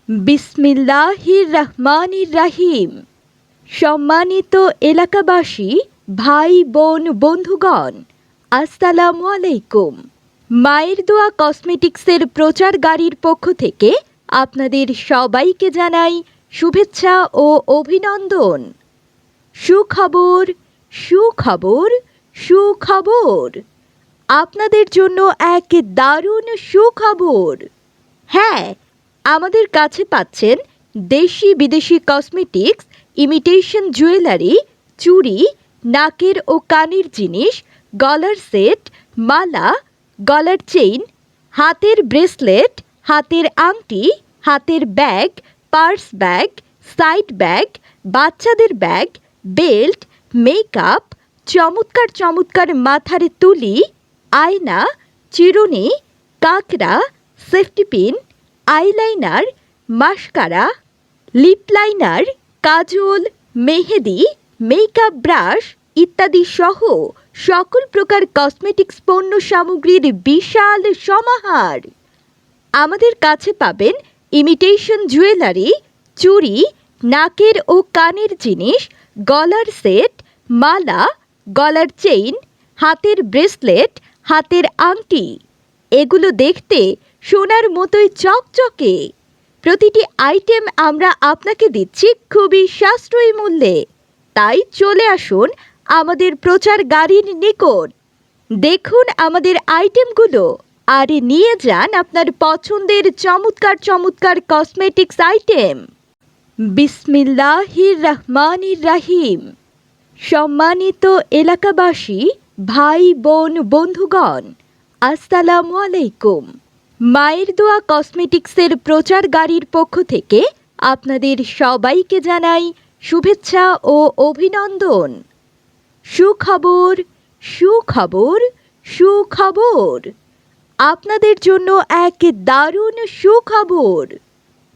বিসমিল্লাহির রহমানির রাহিম। সম্মানিত এলাকাবাসী, ভাই বোন, বন্ধুগণ, আসসালামু আলাইকুম। মায়ের দোয়া কসমেটিক্সের প্রচার গাড়ির পক্ষ থেকে আপনাদের সবাইকে জানাই শুভেচ্ছা ও অভিনন্দন। সুখবর, সুখবর, সুখবর! আপনাদের জন্য এক দারুণ সুখবর। হ্যাঁ, আমাদের কাছে পাচ্ছেন দেশি বিদেশি কসমেটিক্স, ইমিটেশন জুয়েলারি, চুড়ি, নাকের ও কানের জিনিস, গলার সেট, মালা, গলার চেইন, হাতের ব্রেসলেট, হাতের আংটি, হাতের bag, purse bag, side bag, বাচ্চাদের ব্যাগ, বেল্ট, মেকআপ, চমৎকার চমৎকার মাথার তুলি, আয়না, চিরুনি, কাঁকড়া, safety pin, eyeliner, mascara, lip liner, কাজল, মেহেদি, মেকআপ ব্রাশ ইত্যাদি সহ সকল প্রকার কসমেটিক্স পণ্য সামগ্রীর বিশাল সমাহার। আমাদের কাছে পাবেন ইমিটেশন জুয়েলারি, চুড়ি, নাকের ও কানের জিনিস, গলার সেট, মালা, গলার চেইন, হাতের ব্রেসলেট, হাতের আংটি। এগুলো দেখতে সোনার মতোই চকচকে। প্রতিটি আইটেম আমরা আপনাকে দিচ্ছি খুবই সাশ্রয়ী মূল্যে। তাই চলে আসুন আমাদের প্রচার গাড়ির নিকট, দেখুন আমাদের আইটেমগুলো আর নিয়ে যান আপনার পছন্দের চমৎকার চমৎকার কসমেটিক্স আইটেম। বিসমিল্লাহির রহমানির রাহিম। সম্মানিত এলাকাবাসী, ভাই বোন, বন্ধুগণ, আসসালামু আলাইকুম। মায়ের দোয়া কসমেটিক্সের প্রচার গাড়ির পক্ষ থেকে আপনাদের সবাইকে জানাই শুভেচ্ছা ও অভিনন্দন। সুখবর, সুখবর, সুখবর! আপনাদের জন্য এক দারুণ সুখবর।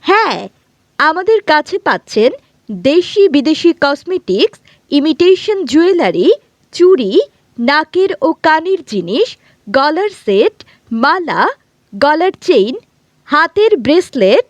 হ্যাঁ, আমাদের কাছে পাচ্ছেন দেশি বিদেশি কসমেটিক্স, ইমিটেশন জুয়েলারি, চুড়ি, নাকের ও কানের জিনিস, গলার সেট, মালা, গলার চেইন, হাতের ব্রেসলেট,